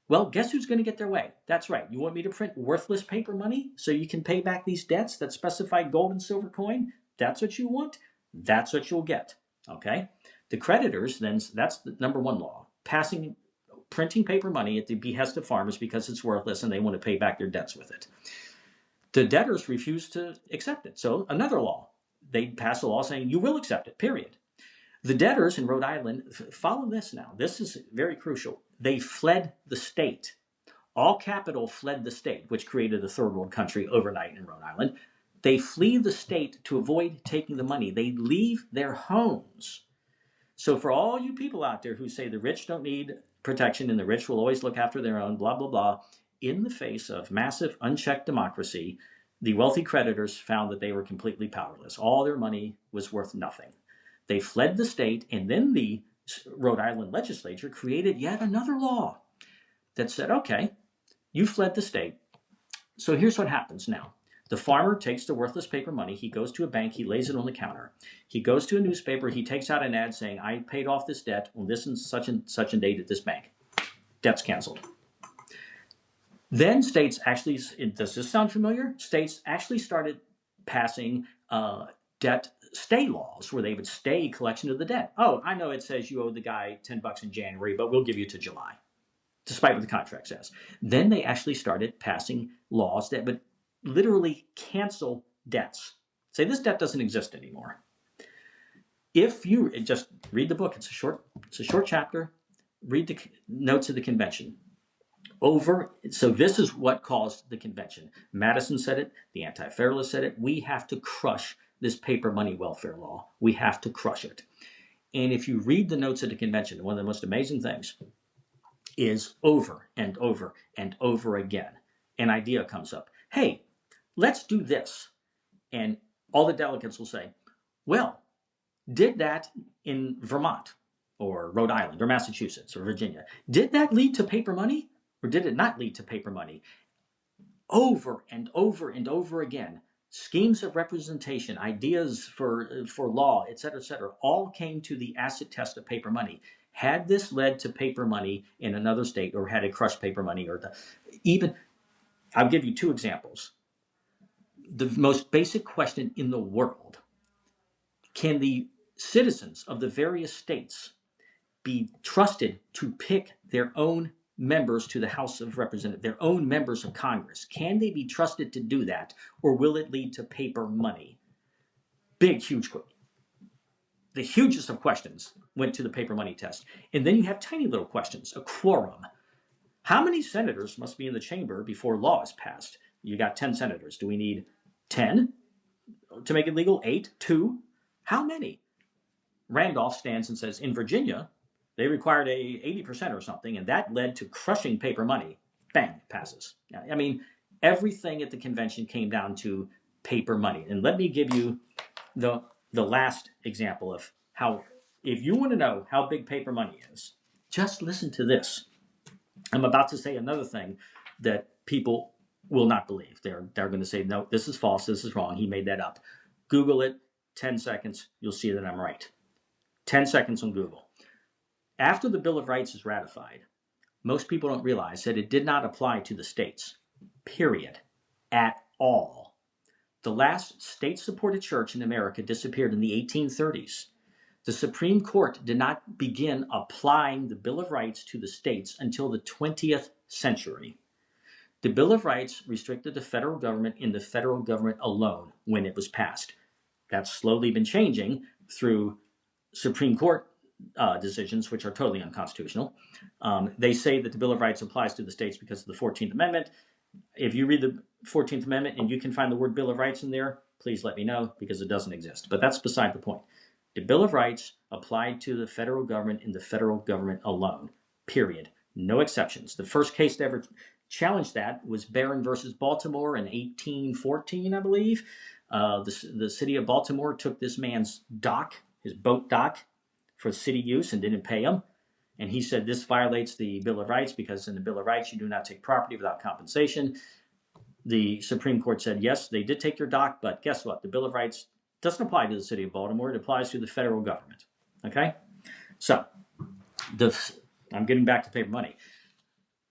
Well, guess who's going to get their way? That's right. You want me to print worthless paper money so you can pay back these debts that specify gold and silver coin? That's what you want? That's what you'll get. Okay? The creditors, then, that's the number 1 law. Printing paper money at the behest of farmers because it's worthless and they want to pay back their debts with it. The debtors refuse to accept it. So another law. They pass a law saying you will accept it, period. The debtors in Rhode Island, follow this now. This is very crucial. They fled the state. All capital fled the state, which created a third world country overnight in Rhode Island. They flee the state to avoid taking the money. They leave their homes. So for all you people out there who say the rich don't need protection and the rich will always look after their own, blah, blah, blah, in the face of massive unchecked democracy, the wealthy creditors found that they were completely powerless. All their money was worth nothing. They fled the state, and then the Rhode Island legislature created yet another law that said, okay, you fled the state. So here's what happens now. The farmer takes the worthless paper money. He goes to a bank. He lays it on the counter. He goes to a newspaper. He takes out an ad saying, I paid off this debt on this and such a date at this bank. Debt's canceled. Then states actually, does this sound familiar? States actually started passing debt stay laws where they would stay collection of the debt. Oh, I know it says you owe the guy $10 in January, but we'll give you to July, despite what the contract says. Then they actually started passing laws that would literally cancel debts. Say this debt doesn't exist anymore. If you just read the book, it's a short chapter. Read the notes of the convention. So this is what caused the convention. Madison said it. The Anti-Federalists said it. We have to crush this paper money welfare law. We have to crush it. And if you read the notes of the convention, one of the most amazing things is over and over and over again, an idea comes up. Hey, let's do this. And all the delegates will say, well, did that in Vermont or Rhode Island or Massachusetts or Virginia, did that lead to paper money or did it not lead to paper money? Over and over and over again, schemes of representation, ideas for law, et cetera, all came to the acid test of paper money. Had this led to paper money in another state, or had it crushed paper money, I'll give you 2 examples. The most basic question in the world: can the citizens of the various states be trusted to pick their own members to the House of Representatives, their own members of Congress? Can they be trusted to do that, or will it lead to paper money? Big, huge. The hugest of questions went to the paper money test. And then you have tiny little questions, a quorum. How many senators must be in the chamber before law is passed? You got 10 senators. Do we need 10 to make it legal? 8? 2? How many? Randolph stands and says, in Virginia, they required a 80% or something, and that led to crushing paper money. Bang, it passes. I mean, everything at the convention came down to paper money. And let me give you the last example of how, if you want to know how big paper money is, just listen to this. I'm about to say another thing that people will not believe. They're going to say, no, this is false, this is wrong, he made that up. Google it, 10 seconds, you'll see that I'm right. 10 seconds on Google. After the Bill of Rights is ratified, most people don't realize that it did not apply to the states, period, at all. The last state-supported church in America disappeared in the 1830s. The Supreme Court did not begin applying the Bill of Rights to the states until the 20th century. The Bill of Rights restricted the federal government in the federal government alone when it was passed. That's slowly been changing through Supreme Court decisions, which are totally unconstitutional. They say that the Bill of Rights applies to the states because of the 14th Amendment. If you read the 14th Amendment and you can find the word Bill of Rights in there, please let me know, because it doesn't exist. But that's beside the point. The Bill of Rights applied to the federal government in the federal government alone, period. No exceptions. The first case to ever challenge that was Barron versus Baltimore in 1814, I believe. The city of Baltimore took this man's dock, his boat dock, for city use and didn't pay him. And he said this violates the Bill of Rights because in the Bill of Rights you do not take property without compensation. The Supreme Court said, yes, they did take your dock, but guess what? The Bill of Rights doesn't apply to the city of Baltimore. It applies to the federal government. Okay? So, I'm getting back to paper money.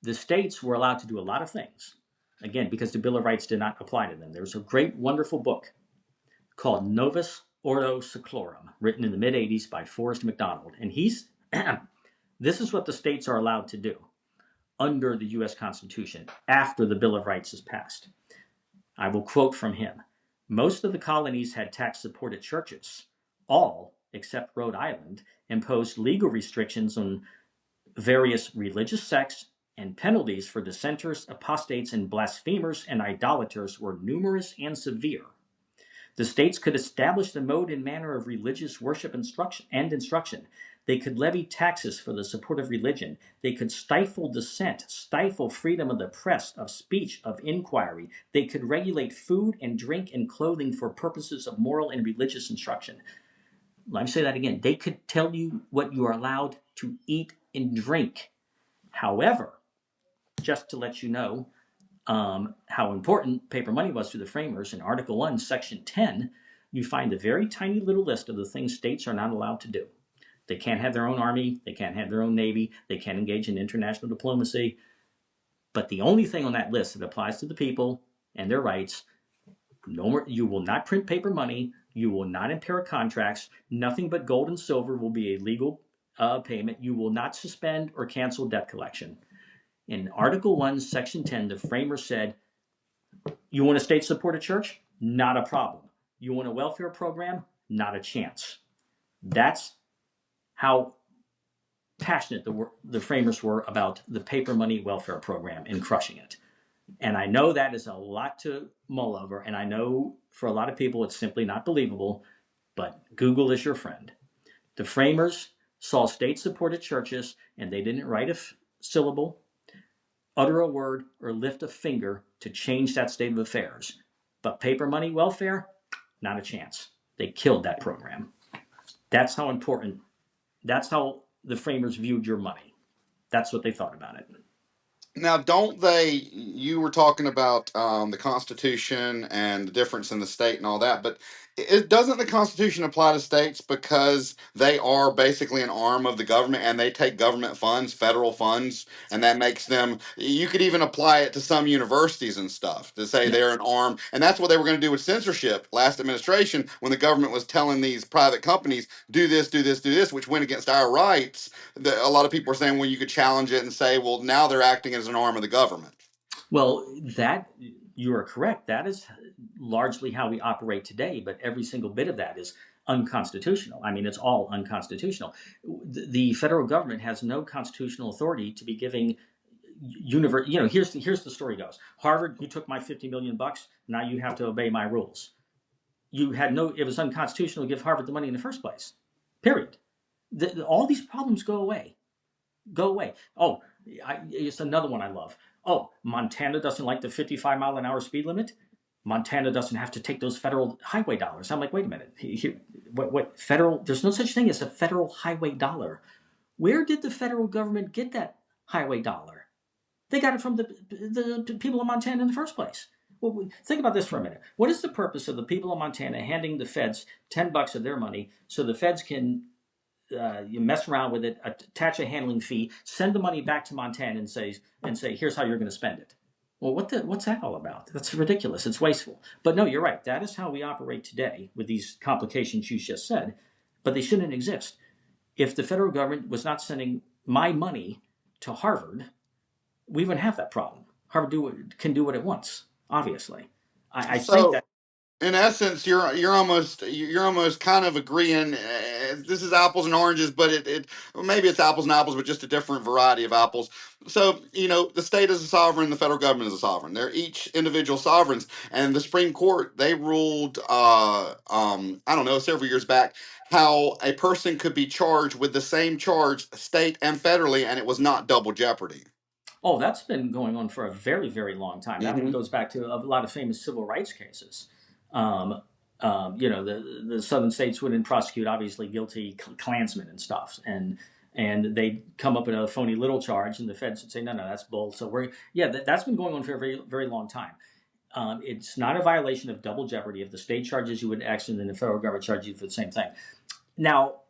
The states were allowed to do a lot of things, again, because the Bill of Rights did not apply to them. There was a great, wonderful book called Novus Ordo Seclorum, written in the mid-'80s by Forrest McDonald. And this is what the states are allowed to do under the U.S. Constitution after the Bill of Rights is passed. I will quote from him. Most of the colonies had tax-supported churches. All, except Rhode Island, imposed legal restrictions on various religious sects, and penalties for dissenters, apostates, and blasphemers and idolaters were numerous and severe. The states could establish the mode and manner of religious worship instruction. They could levy taxes for the support of religion. They could stifle dissent, stifle freedom of the press, of speech, of inquiry. They could regulate food and drink and clothing for purposes of moral and religious instruction. Let me say that again. They could tell you what you are allowed to eat and drink. However, just to let you know how important paper money was to the framers, in Article 1, Section 10, you find a very tiny little list of the things states are not allowed to do. They can't have their own army. They can't have their own navy. They can't engage in international diplomacy. But the only thing on that list that applies to the people and their rights, no more, you will not print paper money. You will not impair contracts. Nothing but gold and silver will be a legal payment. You will not suspend or cancel debt collection. In Article 1, Section 10, the framers said, you want a state-supported church? Not a problem. You want a welfare program? Not a chance. That's how passionate the framers were about the paper money welfare program and crushing it. And I know that is a lot to mull over, and I know for a lot of people it's simply not believable, but Google is your friend. The framers saw state-supported churches, and they didn't write a syllable, utter a word, or lift a finger to change that state of affairs. But paper money welfare, not a chance. They killed that program. That's how important, that's how the framers viewed your money. That's what they thought about it. Now, you were talking about the Constitution and the difference in the state and all that, but doesn't the Constitution apply to states because they are basically an arm of the government and they take government funds, federal funds, and that makes them, you could even apply it to some universities and stuff to say Yeah. they're an arm. And that's what they were going to do with censorship last administration when the government was telling these private companies, do this, do this, do this, which went against our rights. A lot of people are saying, well, you could challenge it and say, well, now they're acting as an arm of the government. Well, you are correct. That is largely how we operate today, but every single bit of that is unconstitutional. I mean, it's all unconstitutional. The federal government has no constitutional authority to be giving here's the story goes. Harvard, you took my $50 million, now you have to obey my rules. It was unconstitutional to give Harvard the money in the first place. Period. All these problems go away. Oh, it's another one I love. Oh, Montana doesn't like the 55-mile-an-hour speed limit. Montana doesn't have to take those federal highway dollars. I'm like, wait a minute. What federal? There's no such thing as a federal highway dollar. Where did the federal government get that highway dollar? They got it from the people of Montana in the first place. Well, think about this for a minute. What is the purpose of the people of Montana handing the feds $10 of their money so the feds can you mess around with it, attach a handling fee, send the money back to Montana and say, here's how you're going to spend it? Well, what's that all about? That's ridiculous. It's wasteful. But no, you're right. That is how we operate today with these complications you just said, but they shouldn't exist. If the federal government was not sending my money to Harvard, we wouldn't have that problem. Harvard can do what it wants. Obviously, I think So that. in essence, you're almost kind of agreeing. This is apples and oranges, but it maybe it's apples and apples, but just a different variety of apples. So the state is a sovereign, the federal government is a sovereign. They're each individual sovereigns, and the Supreme Court they ruled. I don't know, several years back, how a person could be charged with the same charge, state and federally, and it was not double jeopardy. Oh, that's been going on for a very, very long time. That Hmm. goes back to a lot of famous civil rights cases. Um, the southern states wouldn't prosecute obviously guilty Klansmen and stuff, and they'd come up with a phony little charge, and the feds would say, no, no, that's bull. So that's been going on for a very, very long time. It's not a violation of double jeopardy if the state charges you with action and the federal government charges you for the same thing. Now,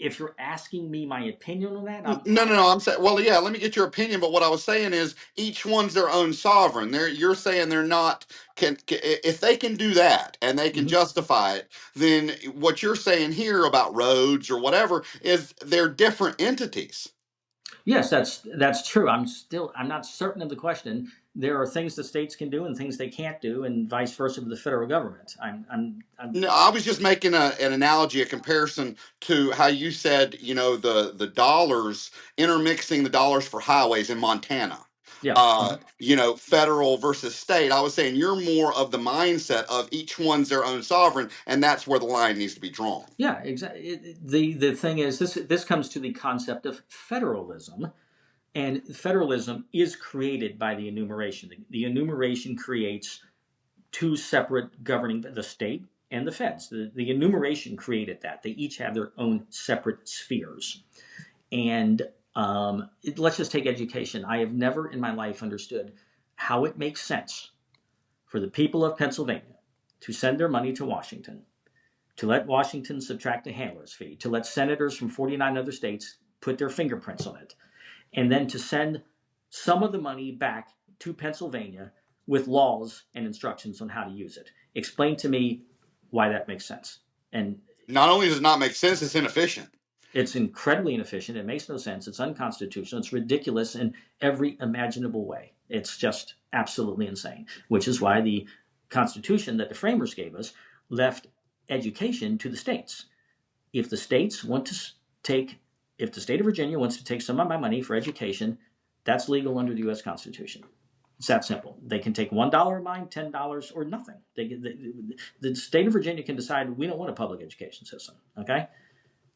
if you're asking me my opinion on that, No. I'm saying, well, yeah. Let me get your opinion. But what I was saying is, each one's their own sovereign. You're saying they're not. If they can do that and they can Mhm. justify it, then what you're saying here about roads or whatever is they're different entities. Yes, that's true. I'm not certain of the question. There are things the states can do and things they can't do, and vice versa with the federal government. No, I was just making an analogy, a comparison to how you said, the dollars, intermixing the dollars for highways in Montana. Yeah. Mhm. Federal versus state. I was saying you're more of the mindset of each one's their own sovereign, and that's where the line needs to be drawn. Yeah, exactly. The thing is, this comes to the concept of federalism, and federalism is created by the enumeration. The enumeration creates two separate governing the state and the feds. The enumeration created that. They each have their own separate spheres. And let's just take education. I have never in my life understood how it makes sense for the people of Pennsylvania to send their money to Washington, to let Washington subtract a handler's fee, to let senators from 49 other states put their fingerprints on it, and then to send some of the money back to Pennsylvania with laws and instructions on how to use it. Explain to me why that makes sense. And Not only does it not make sense, it's inefficient. it's incredibly inefficient. It makes no sense. It's unconstitutional. It's ridiculous in every imaginable way. It's just absolutely insane, which is why the Constitution that the framers gave us left education to the states. If the states want to take, if the state of Virginia wants to take some of my money for education, that's legal under the U.S. Constitution. It's that simple. They can take $1 of mine, $10, or nothing. The state of Virginia can decide we don't want a public education system. Okay,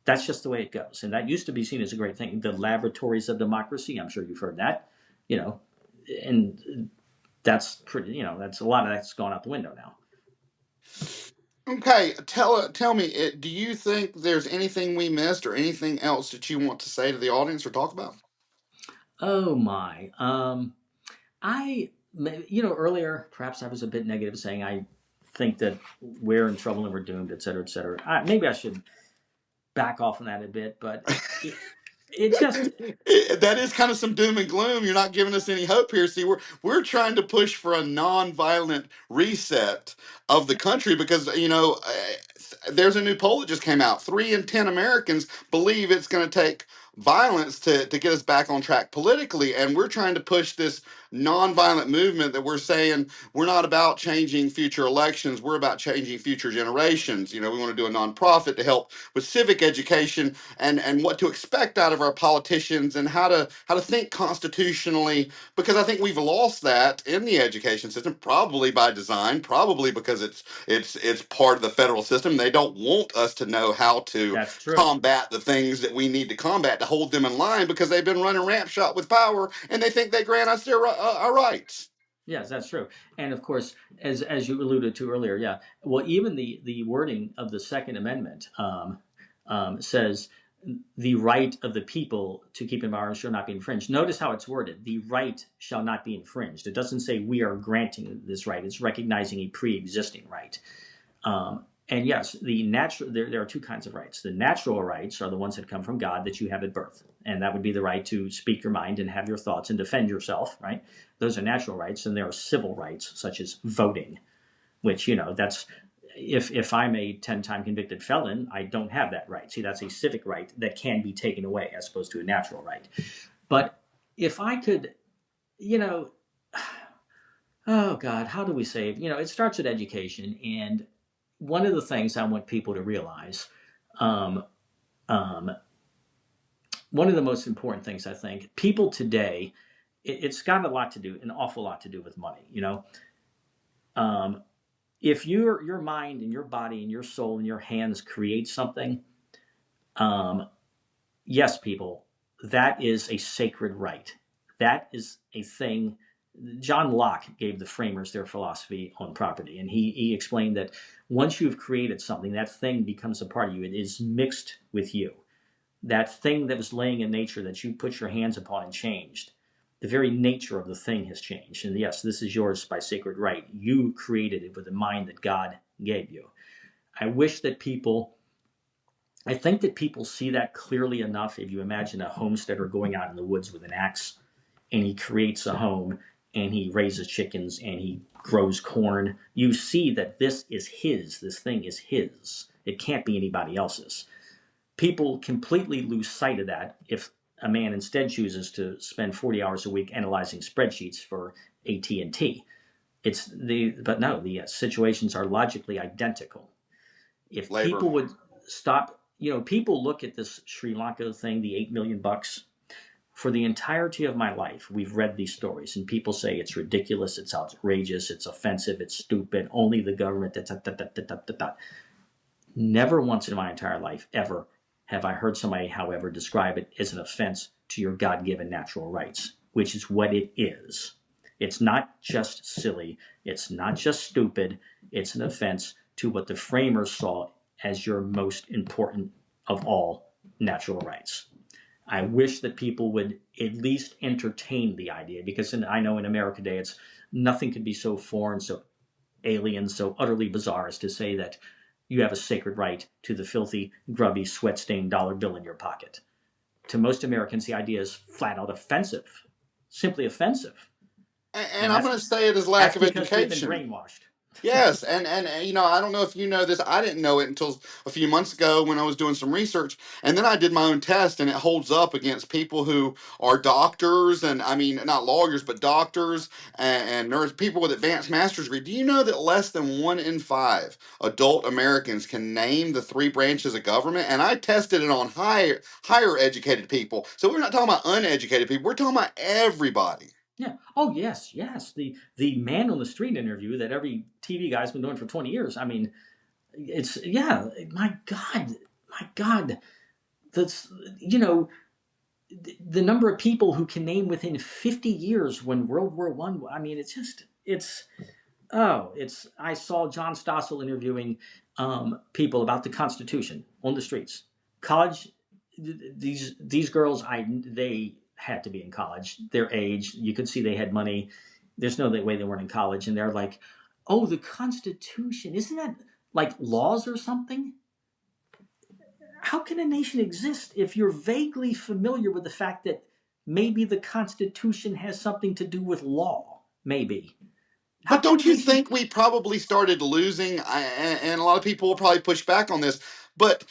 that's just the way it goes. And that used to be seen as a great thing. The laboratories of democracy, I'm sure you've heard that, you know, and that's pretty, that's a lot of that's gone out the window now. Okay, tell me, do you think there's anything we missed or anything else that you want to say to the audience or talk about? Oh my. Earlier, perhaps I was a bit negative saying I think that we're in trouble and we're doomed, et cetera, et cetera. Maybe I should back off on that a bit, but it just, That is kind of some doom and gloom. You're not giving us any hope here. See, we're trying to push for a nonviolent reset of the country because there's a new poll that just came out. 3 in 10 Americans believe it's going to take violence to get us back on track politically, and we're trying to push this nonviolent movement that we're saying we're not about changing future elections. We're about changing future generations. We want to do a nonprofit to help with civic education and what to expect out of our politicians and how to think constitutionally, because I think we've lost that in the education system, probably by design, probably because it's part of the federal system. They don't want us to know how to that's true. combat the things that we need to combat to hold them in line, because they've been running ramp shot with power and they think they grant us our rights. Yes, that's true. And of course, as you alluded to earlier, yeah. Well, even the wording of the Second Amendment says the right of the people to keep in power shall not be infringed. Notice how it's worded: the right shall not be infringed. It doesn't say we are granting this right. It's recognizing a pre-existing right. And yes, there are two kinds of rights. The natural rights are the ones that come from God that you have at birth. And that would be the right to speak your mind and have your thoughts and defend yourself, right? Those are natural rights. And there are civil rights, such as voting, which, that's if I'm a 10-time convicted felon, I don't have that right. See, that's a civic right that can be taken away as opposed to a natural right. But if I could, you know, Oh God, how do we save? It starts with education, and one of the things I want people to realize, um, um, one of the most important things I think people today, it's got a lot to do, an awful lot to do with money. Um, if your mind and your body and your soul and your hands create something, um, yes, people, that is a sacred right. That is a thing. John Locke gave the framers their philosophy on property, and he explained that once you've created something, that thing becomes a part of you. It is mixed with you. That thing that was laying in nature that you put your hands upon and changed, the very nature of the thing has changed. And yes, this is yours by sacred right. You created it with the mind that God gave you. I wish that people I think that people see that clearly enough. If you imagine a homesteader going out in the woods with an axe and he creates a home and he raises chickens and he grows corn, you see that this is his. This thing is his. It can't be anybody else's. People completely lose sight of that if a man instead chooses to spend 40 hours a week analyzing spreadsheets for AT&T. But no, the situations are logically identical. If Labor. people would stop, people look at this Sri Lanka thing, the $8 million. For the entirety of my life, we've read these stories, and people say it's ridiculous, it's outrageous, it's offensive, it's stupid. Only the government. Da, da, da, da, da, da, da. Never once in my entire life, ever, have I heard somebody, however, describe it as an offense to your God-given natural rights, which is what it is. It's not just silly. It's not just stupid. It's an offense to what the framers saw as your most important of all natural rights. I wish that people would at least entertain the idea, because I know in America today, it's nothing could be so foreign, so alien, so utterly bizarre as to say that you have a sacred right to the filthy, grubby, sweat-stained dollar bill in your pocket. To most Americans, the idea is flat out offensive, simply offensive, And and I'm that's going to say it is lack that's of because we've been education. brainwashed. Yes, and I don't know if you know this. I didn't know it until a few months ago when I was doing some research, and then I did my own test, and it holds up against people who are doctors, and I mean not lawyers, but doctors and nurse people with advanced master's degree. Do you know that less than 1 in 5 adult Americans can name the three branches of government? And I tested it on higher educated people. So we're not talking about uneducated people. We're talking about everybody. Yeah. Oh yes, yes. The man on the street interview that every TV guy's been doing for 20 years. I mean, it's yeah. My God. That's the number of people who can name within 50 years when World War One. I mean, it's. I saw John Stossel interviewing people about the Constitution on the streets. College, these girls, they had to be in college. Their age, you could see they had money. There's no way they weren't in college, and they're like, "Oh, the Constitution, isn't that like laws or something?" How can a nation exist if you're vaguely familiar with the fact that maybe the Constitution has something to do with law? Maybe. How But can a don't you nation? think we probably started losing? And a lot of people will probably push back on this, but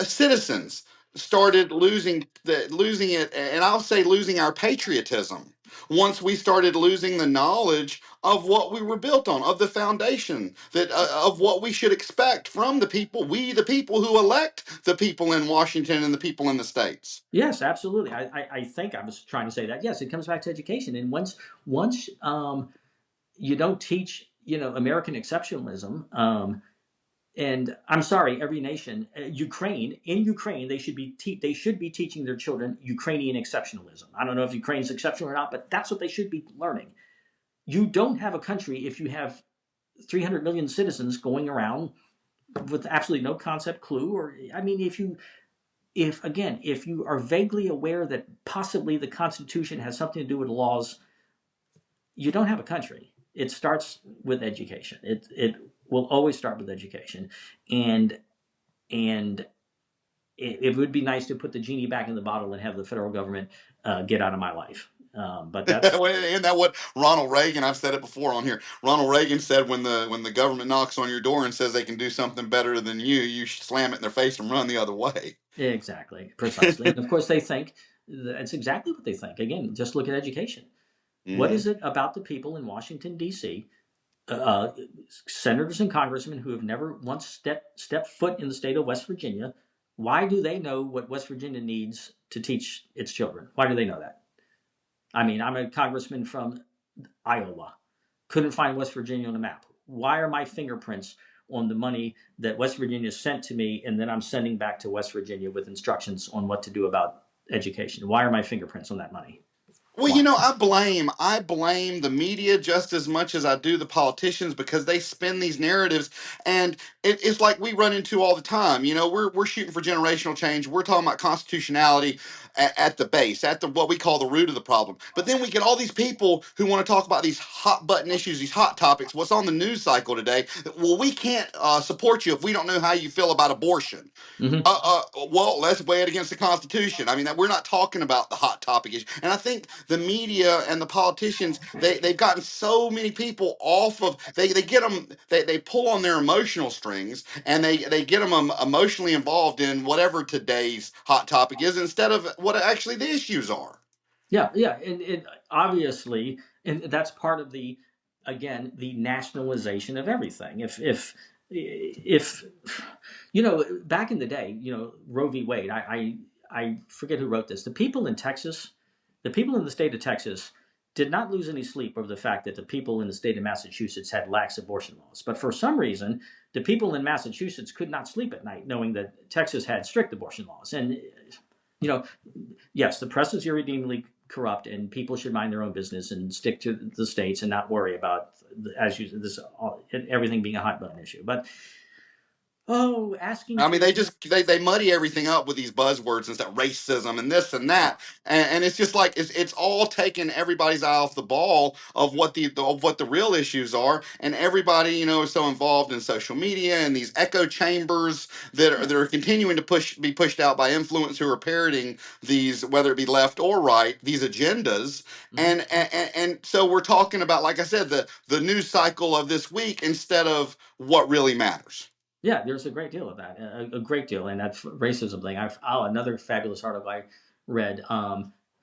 citizens started losing it, and I'll say losing our patriotism once we started losing the knowledge of what we were built on, of the foundation that of what we should expect from the people, we the people who elect the people in Washington and the people in the states. Yes, absolutely. I think I was trying to say that. Yes, it comes back to education. And once you don't teach, American exceptionalism, and I'm sorry, every nation, Ukraine, they should be teaching their children Ukrainian exceptionalism. I don't know if Ukraine's exceptional or not, but that's what they should be learning. You don't have a country if you have 300 million citizens going around with absolutely no concept, clue, or I mean, if you are vaguely aware that possibly the Constitution has something to do with laws, you don't have a country. It starts with education. It will always start with education, and and it would be nice to put the genie back in the bottle and have the federal government get out of my life. But that's Isn't that what Ronald Reagan? I've said it before on here. Ronald Reagan said, when the government knocks on your door and says they can do something better than you slam it in their face and run the other way. exactly, precisely. And of course, they think that's exactly what they think. Again, just look at education. What Hmm. is it about the people in Washington, D.C., uh, senators and congressmen who have never once stepped foot in the state of West Virginia? Why do they know what West Virginia needs to teach its children? Why do they know that? I mean, I'm a congressman from Iowa. Couldn't find West Virginia on the map. Why are my fingerprints on the money that West Virginia sent to me and then I'm sending back to West Virginia with instructions on what to do about education? Why are my fingerprints on that money? Well, Why? I blame the media just as much as I do the politicians because they spin these narratives, and it's like we run into all the time. We're shooting for generational change. We're talking about constitutionality at the base, at the what we call the root of the problem. But then we get all these people who want to talk about these hot button issues, these hot topics. What's on the news cycle today? Well, we can't support you if we don't know how you feel about abortion. Mm-hmm. Well, let's weigh it against the Constitution. I mean, that we're not talking about the hot topic issue. And I think the media and the politicians, they've gotten so many people off of, they get them, they pull on their emotional strings, and they get them emotionally involved in whatever today's hot topic is instead of what actually the issues are. Yeah, yeah, and obviously, and that's part of the, again, the nationalization of everything. If back in the day, Roe v. Wade, I forget who wrote this. The people in the state of Texas did not lose any sleep over the fact that the people in the state of Massachusetts had lax abortion laws. But for some reason, the people in Massachusetts could not sleep at night knowing that Texas had strict abortion laws. And you know, yes, the press is irredeemably corrupt, and people should mind their own business and stick to the states and not worry about, as you this everything being a hot button issue. But asking I mean, for they muddy everything up with these buzzwords and stuff, racism and this and that, and it's just like it's all taking everybody's eye off the ball of what the real issues are, and everybody is so involved in social media and these echo chambers that are continuing to be pushed out by influencers who are parroting these, whether it be left or right, these agendas, Mhm. and so we're talking about, like I said, the news cycle of this week instead of what really matters. Yeah, there's a great deal of that, a great deal, and that racism thing. Another fabulous article I read.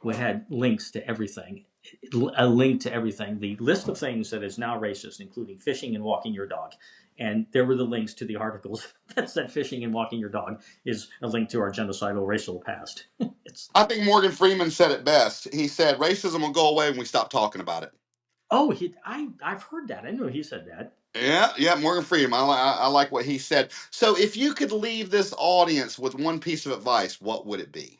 We had links to everything, a link to everything. The list of things that is now racist, including fishing and walking your dog, and there were the links to the articles that said fishing and walking your dog is a link to our genocidal racial past. It's I think Morgan Freeman said it best. He said racism will go away when we stop talking about it. oh, I've heard that. I know he said that. Yeah, yeah, Morgan Freeman. I like what he said. So, if you could leave this audience with one piece of advice, what would it be?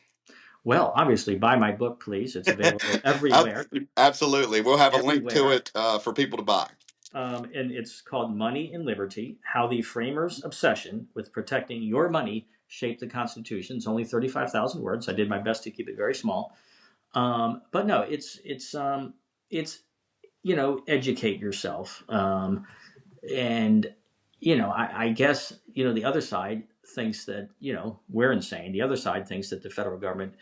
Well, obviously, buy my book, please. It's available everywhere, Absolutely. We'll have a link to everywhere. it for people to buy. And it's called Money and Liberty: How the Framers' Obsession with Protecting Your Money Shaped the Constitution. It's only 35,000 words. I did my best to keep it very small. But no, it's educate yourself. And I guess the other side thinks that we're insane. The other side thinks that the federal government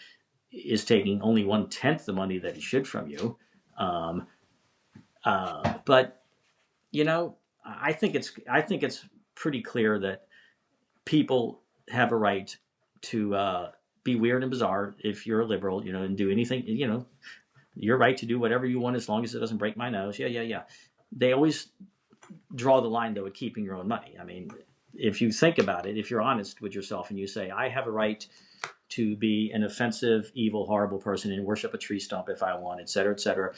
is taking only 1/10 the money that it should from you. Um, but you know, I think it's pretty clear that people have a right to be weird and bizarre if you're a liberal, and do anything. You're right to do whatever you want as long as it doesn't break my nose. Yeah, yeah, yeah. They always draw the line though at keeping your own money. I mean, if you think about it, if you're honest with yourself and you say, I have a right to be an offensive, evil, horrible person and worship a tree stump if I want, et cetera, et cetera,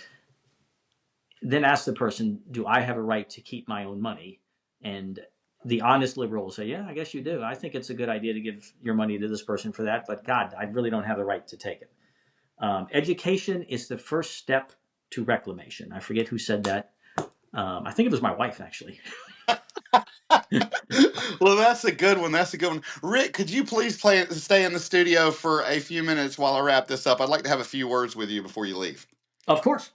then ask the person, do I have a right to keep my own money? And the honest liberal will say, yeah, I guess you do. I think it's a good idea to give your money to this person for that, but God, I really don't have the right to take it. Education is the first step to reclamation. I forget who said that. I think it was my wife, actually. Well, that's a good one. That's a good one. Rick, could you please stay in the studio for a few minutes while I wrap this up? I'd like to have a few words with you before you leave. Of course.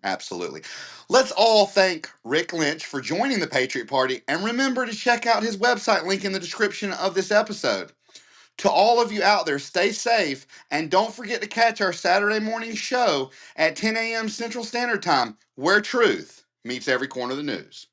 Absolutely. Let's all thank Rick Lynch for joining the Patriot Party, and remember to check out his website link in the description of this episode. To all of you out there, stay safe, and don't forget to catch our Saturday morning show at 10 a.m. Central Standard Time, where truth meets every corner of the news.